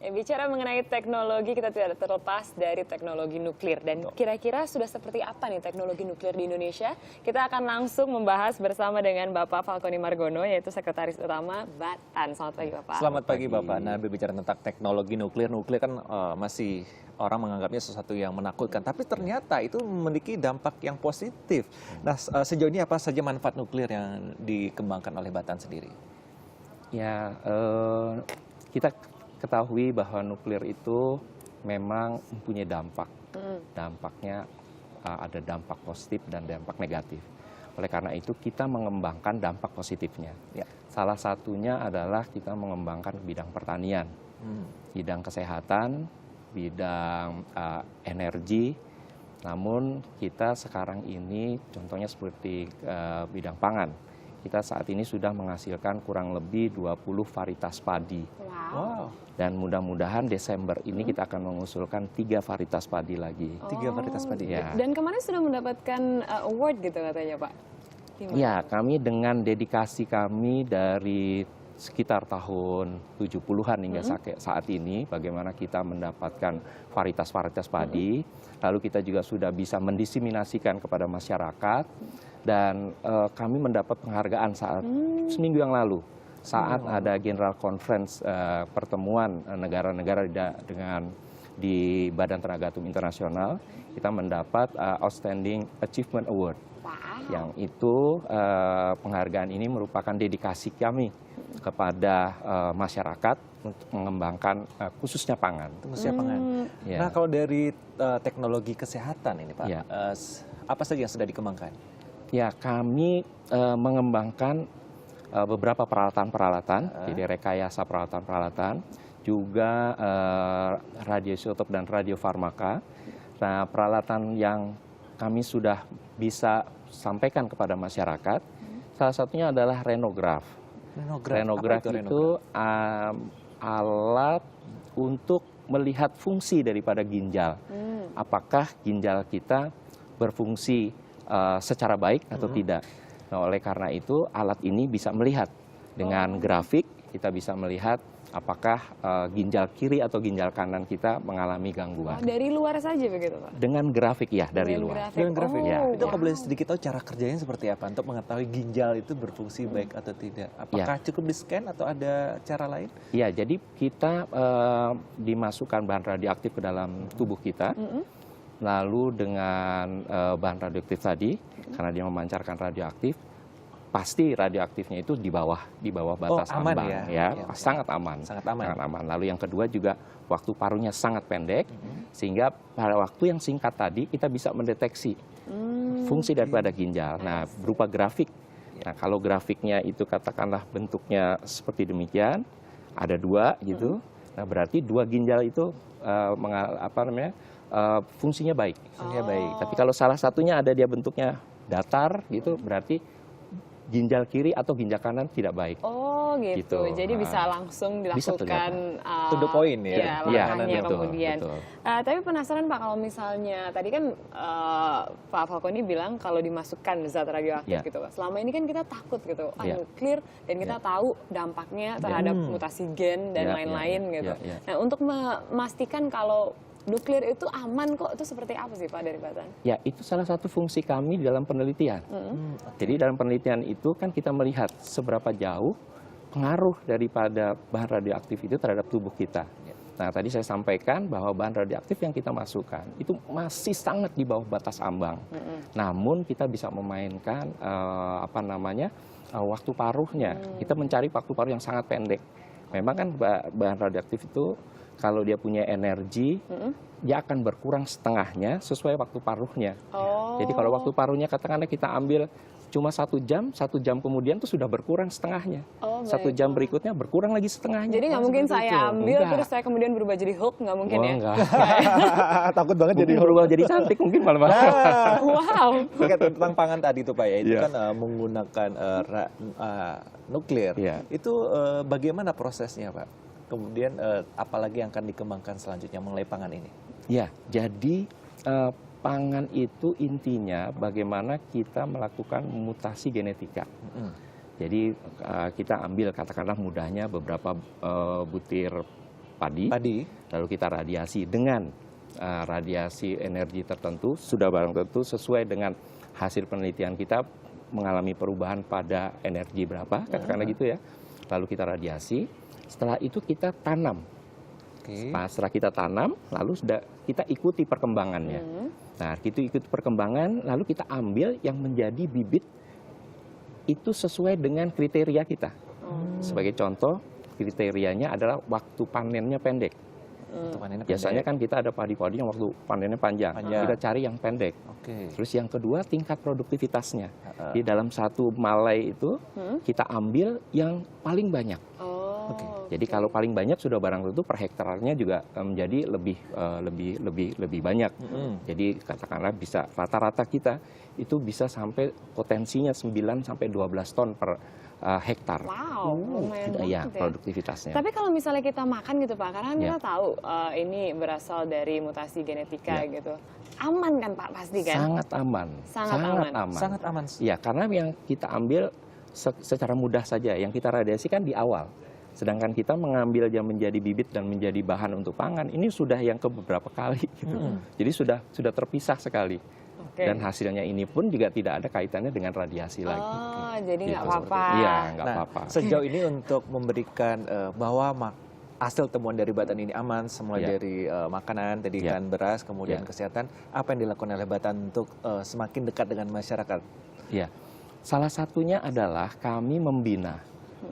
Ya, bicara mengenai teknologi, kita tidak terlepas dari teknologi nuklir. Dan kira-kira sudah seperti apa nih teknologi nuklir di Indonesia? Kita akan langsung membahas bersama dengan Bapak Falconi Margono, yaitu Sekretaris Utama Batan. Selamat pagi, Bapak. Selamat pagi, Bapak. Nah, berbicara tentang teknologi nuklir kan masih orang menganggapnya sesuatu yang menakutkan. Tapi ternyata itu memiliki dampak yang positif. Nah, sejauh ini apa saja manfaat nuklir yang dikembangkan oleh Batan sendiri? Ya, kita ketahui bahwa nuklir itu memang mempunyai dampak. Dampaknya ada dampak positif dan dampak negatif. Oleh karena itu kita mengembangkan dampak positifnya. Ya. Salah satunya adalah kita mengembangkan bidang pertanian, bidang kesehatan, bidang energi. Namun kita sekarang ini contohnya seperti bidang pangan. Kita saat ini sudah menghasilkan kurang lebih 20 varietas padi. Wow. Dan mudah-mudahan Desember ini kita akan mengusulkan 3 varietas padi lagi. 3 varietas padi. Ya. Dan kemarin sudah mendapatkan award gitu katanya, Pak. Gimana? Ya, kami dengan dedikasi kami dari sekitar tahun 70-an hingga saat ini, bagaimana kita mendapatkan varietas-varietas padi, lalu kita juga sudah bisa mendiseminasikan kepada masyarakat, dan kami mendapat penghargaan saat seminggu yang lalu, saat ada General Conference pertemuan negara-negara di Badan Tenaga Atom Internasional, kita mendapat Outstanding Achievement Award. Yang itu penghargaan ini merupakan dedikasi kami kepada masyarakat untuk mengembangkan khususnya pangan. Khususnya pangan. Ya. Nah, kalau dari teknologi kesehatan ini, Pak, Ya. Apa saja yang sudah dikembangkan? Ya, kami mengembangkan beberapa peralatan-peralatan, jadi rekayasa peralatan-peralatan, juga radioisotop dan radiofarmaka. Nah, peralatan yang kami sudah bisa sampaikan kepada masyarakat, salah satunya adalah renograf. Renograf itu alat untuk melihat fungsi daripada ginjal. Apakah ginjal kita berfungsi secara baik atau tidak. Nah, oleh karena itu alat ini bisa melihat dengan grafik, kita bisa melihat apakah ginjal kiri atau ginjal kanan kita mengalami gangguan. Dari luar saja begitu, Pak? Dengan grafik ya, dari luar. Dengan grafik. Ya. Itu kalau boleh sedikit tahu cara kerjanya seperti apa untuk mengetahui ginjal itu berfungsi baik atau tidak? Apakah cukup di-scan atau ada cara lain? Ya, jadi kita dimasukkan bahan radioaktif ke dalam tubuh kita. Lalu dengan bahan radioaktif tadi, karena dia memancarkan radioaktif, pasti radioaktifnya itu di bawah batas aman ambang, ya. Sangat aman. Sangat aman. Lalu yang kedua juga waktu paruhnya sangat pendek, sehingga pada waktu yang singkat tadi kita bisa mendeteksi fungsi daripada ginjal. Nah, berupa grafik. Nah, kalau grafiknya itu katakanlah bentuknya seperti demikian, ada 2 gitu. Nah, berarti 2 ginjal itu fungsinya baik. Tapi kalau salah satunya ada dia bentuknya datar gitu, berarti ginjal kiri atau ginjal kanan tidak baik. Oh gitu. Jadi bisa langsung dilakukan to the point ya, Iya, langkahnya betul, kemudian. betul. Tapi penasaran Pak, kalau misalnya tadi kan Pak Falconi bilang kalau dimasukkan zat radioaktif gitu Pak. Selama ini kan kita takut gitu, nuklir, dan kita tahu dampaknya terhadap mutasi gen dan lain-lain gitu. Nah, untuk memastikan kalau nuklir itu aman kok, itu seperti apa sih Pak dari Batan? Ya, itu salah satu fungsi kami dalam penelitian. Jadi dalam penelitian itu kan kita melihat seberapa jauh pengaruh daripada bahan radioaktif itu terhadap tubuh kita. Nah, tadi saya sampaikan bahwa bahan radioaktif yang kita masukkan itu masih sangat di bawah batas ambang. Namun kita bisa memainkan waktu paruhnya. Kita mencari waktu paruh yang sangat pendek. Memang kan bahan radioaktif itu kalau dia punya energi, dia akan berkurang setengahnya sesuai waktu paruhnya. Jadi kalau waktu paruhnya katakanlah kita ambil cuma 1 jam kemudian itu sudah berkurang setengahnya. 1 jam berikutnya berkurang lagi setengahnya. Jadi nggak mungkin saya ambil terus saya kemudian berubah jadi Hulk, nggak mungkin ya? Enggak. Takut banget Mungkin berubah jadi cantik mungkin malah. Wow. Tentang pangan tadi tuh Pak ya, itu kan menggunakan nuklir. Itu bagaimana prosesnya Pak? Kemudian apalagi yang akan dikembangkan selanjutnya mengenai pangan ini? Ya, jadi pangan itu intinya bagaimana kita melakukan mutasi genetika. Jadi kita ambil katakanlah mudahnya beberapa butir padi, lalu kita radiasi dengan radiasi energi tertentu, sudah barang tentu sesuai dengan hasil penelitian kita mengalami perubahan pada energi berapa, katakanlah gitu ya. Lalu kita radiasi, setelah itu kita tanam. Nah, setelah kita tanam, lalu sudah kita ikuti perkembangannya. Nah, itu ikut perkembangan, lalu kita ambil yang menjadi bibit itu sesuai dengan kriteria kita. Sebagai contoh, kriterianya adalah waktu panennya pendek. Biasanya kan kita ada padi-padi yang waktu panennya panjang. Kita cari yang pendek. Terus yang kedua, tingkat produktivitasnya. Di dalam satu malai itu kita ambil yang paling banyak. Jadi kalau paling banyak sudah barang tentu per hektarnya juga menjadi lebih banyak. Jadi katakanlah bisa rata-rata kita itu bisa sampai potensinya 9 sampai 12 ton per hektar. Wow, lumayan banget ya produktivitasnya. Tapi kalau misalnya kita makan gitu Pak, karena kita tahu ini berasal dari mutasi genetika gitu. Aman kan Pak pasti kan? Sangat aman. Sangat aman. Ya, karena yang kita ambil secara mudah saja, yang kita radiasi kan di awal. Sedangkan kita mengambil yang menjadi bibit dan menjadi bahan untuk pangan, ini sudah yang ke beberapa kali gitu. Jadi sudah terpisah sekali. Dan hasilnya ini pun juga tidak ada kaitannya dengan radiasi lagi. Jadi nggak apa-apa. Iya, nggak apa-apa. Sejauh ini untuk memberikan bahwa hasil temuan dari Batan ini aman, semua dari makanan, tadi kan beras, kemudian kesehatan, apa yang dilakukan oleh Batan untuk semakin dekat dengan masyarakat? Ya, salah satunya adalah kami membina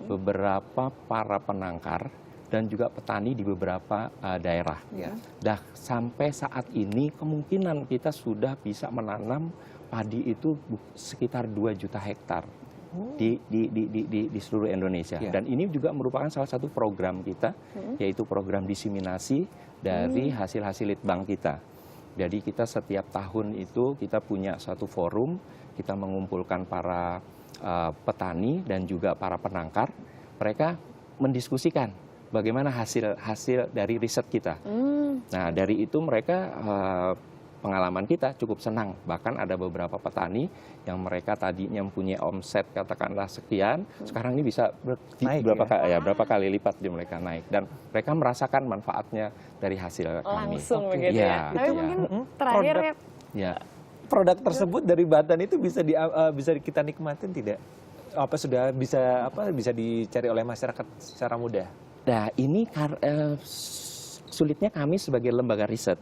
beberapa para penangkar dan juga petani di beberapa daerah. Dah sampai saat ini kemungkinan kita sudah bisa menanam padi itu sekitar 2 juta hektar di seluruh Indonesia. Dan ini juga merupakan salah satu program kita, yaitu program diseminasi dari hasil-hasil litbang kita. Jadi kita setiap tahun itu kita punya satu forum, kita mengumpulkan para petani dan juga para penangkar. Mereka mendiskusikan bagaimana hasil dari riset kita. Nah, dari itu mereka pengalaman kita cukup senang. Bahkan ada beberapa petani yang mereka tadinya mempunyai omset katakanlah sekian, sekarang ini bisa berapa kali lipat di mereka naik. Dan mereka merasakan manfaatnya dari hasil kami. Langsung begitu ya. Tapi mungkin terakhir produk tersebut dari Batan itu bisa kita nikmatin tidak? Apa sudah bisa dicari oleh masyarakat secara mudah? Nah, ini sulitnya kami sebagai lembaga riset.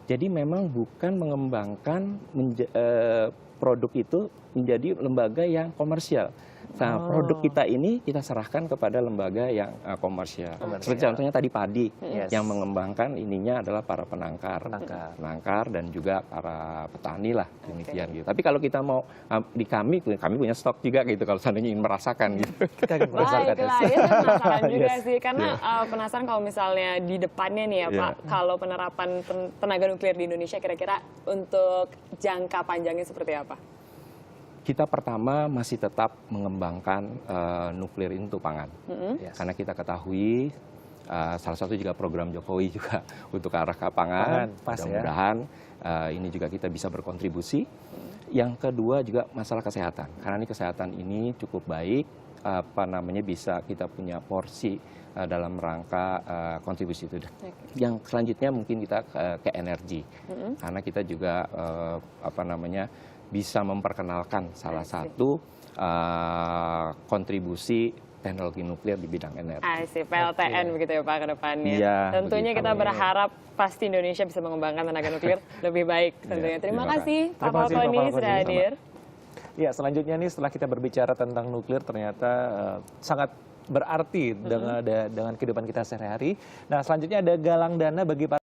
Jadi memang bukan mengembangkan produk itu menjadi lembaga yang komersial. Nah, produk kita ini kita serahkan kepada lembaga yang komersial. Seperti contohnya tadi padi, yang mengembangkan ininya adalah para penangkar dan juga para petani lah demikian gitu. Tapi kalau kita mau di kami punya stok juga gitu kalau seandainya ingin merasakan gitu. Kita ingin merasakan. Baiklah, itu penasaran juga sih karena penasaran kalau misalnya di depannya nih ya Pak, kalau penerapan tenaga nuklir di Indonesia kira-kira untuk jangka panjangnya seperti apa? Kita pertama masih tetap mengembangkan nuklir untuk pangan. Karena kita ketahui salah satu juga program Jokowi juga untuk arah ke pangan. Mudah-mudahan ini juga kita bisa berkontribusi. Yang kedua juga masalah kesehatan. Karena ini kesehatan ini cukup baik, bisa kita punya porsi dalam rangka kontribusi itu. Yang selanjutnya mungkin kita ke energi. Karena kita juga bisa memperkenalkan salah satu kontribusi teknologi nuklir di bidang energi. PLTN begitu ya Pak ke depannya. Tentunya kita berharap pasti Indonesia bisa mengembangkan tenaga nuklir lebih baik tentunya. Terima kasih Pak Falconi sudah hadir. Ya, selanjutnya nih setelah kita berbicara tentang nuklir ternyata sangat berarti dengan kehidupan kita sehari-hari. Nah, selanjutnya ada galang dana bagi